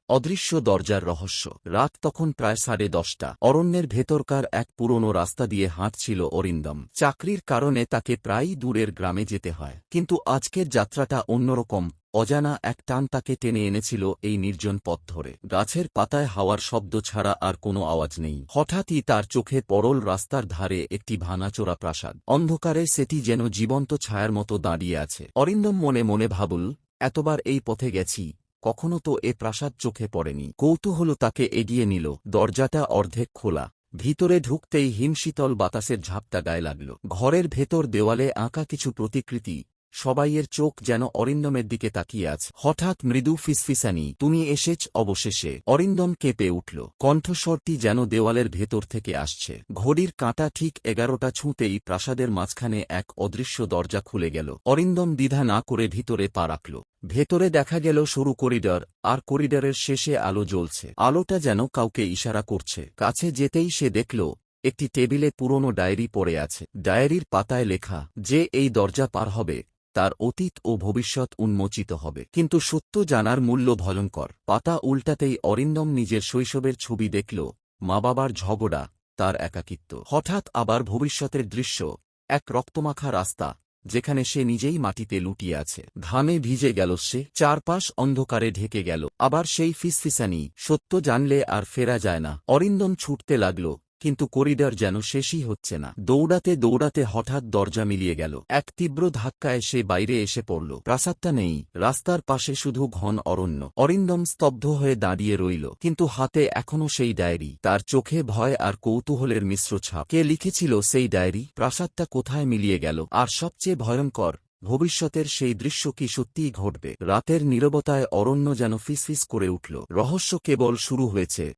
অদৃশ্য দরজার রহস্য। রাত তখন প্রায় 10:30। অরণ্যের ভেতরকার এক পুরনো রাস্তা দিয়ে হাঁটছিল অরিন্দম। চাকরির কারণে তাকে প্রায়ই দূরের গ্রামে যেতে হয়, কিন্তু আজকের যাত্রাটা অন্যরকম। অজানা এক টান তাকে টেনে এনেছিল এই নির্জন পথ ধরে। গাছের পাতায় হাওয়ার শব্দ ছাড়া আর কোনো আওয়াজ নেই। হঠাৎই তার চোখে পড়ল রাস্তার ধারে একটি ভাঙাচোরা প্রাসাদ। অন্ধকারে সেটি যেন জীবন্ত ছায়ার মতো দাঁড়িয়ে আছে। অরিন্দম মনে মনে ভাবল, এতবার এই পথে গেছি, কখনো তো এ প্রাসাদ চোখে পড়েনি। কৌতূহল তাকে এগিয়ে নিল। দরজাটা অর্ধেক খোলা। ভিতরে ঢুকতেই হিমশীতল বাতাসের ঝাপটা গায়ে লাগল। ঘরের ভেতর দেওয়ালে আঁকা কিছু প্রতিকৃতি, সবাইয়ের চোখ যেন অরিন্দমের দিকে তাকিয়ে আছে। হঠাৎ মৃদু ফিসফিসানি, তুমি এসেছ অবশেষে। অরিন্দম কেঁপে উঠল। কণ্ঠস্বরটি যেন দেওয়ালের ভেতর থেকে আসছে। ঘড়ির কাঁটা ঠিক 11টা ছুঁতেই প্রাসাদের মাঝখানে এক অদৃশ্য দরজা খুলে গেল। অরিন্দম দ্বিধা না করে ভিতরে পা রাখল। ভেতরে দেখা গেল সরু করিডর, আর করিডরের শেষে আলো জ্বলছে। আলোটা যেন কাউকে ইশারা করছে। কাছে যেতেই সে দেখল একটি টেবিলে পুরনো ডায়েরি পড়ে আছে। ডায়েরির পাতায় লেখা, যে এই দরজা পার হবে তার অতীত ও ভবিষ্যৎ উন্মোচিত হবে। কিন্তু সত্য জানার মূল্য ভয়ঙ্কর। পাতা উল্টাতেই অরিন্দম নিজের শৈশবের ছবি দেখল, মা বাবার ঝগড়া, তার একাকিত্ব। হঠাৎ আবার ভবিষ্যতের দৃশ্য, এক রক্তমাখা রাস্তা যেখানে সে নিজেই মাটিতে লুটিয়ে আছে। ঘামে ভিজে গেল সে, চারপাশ অন্ধকারে ঢেকে গেল। আবার সেই ফিসফিসানি, সত্য জানলে আর ফেরা যায় না। অরিন্দম ছুটতে লাগল, কিন্তু করিডর যেন শেষই হচ্ছে না। দৌড়াতে দৌড়াতে হঠাৎ দরজা মিলিয়ে গেল। এক তীব্র ধাক্কায় সে বাইরে এসে পড়ল। প্রাসাদটা নেই, রাস্তার পাশে শুধু ঘন অরণ্য। অরিন্দম স্তব্ধ হয়ে দাঁড়িয়ে রইল, কিন্তু হাতে এখনো সেই ডায়েরি। তার চোখে ভয় আর কৌতূহলের মিশ্র ছাপ। কে লিখেছিল সেই ডায়েরি? প্রাসাদটা কোথায় মিলিয়ে গেল? আর সবচেয়ে ভয়ঙ্কর, ভবিষ্যতের সেই দৃশ্য কি সত্যিই ঘটবে? রাতের নীরবতায় অরণ্য যেন ফিসফিস করে উঠল। রহস্য কেবল শুরু হয়েছে।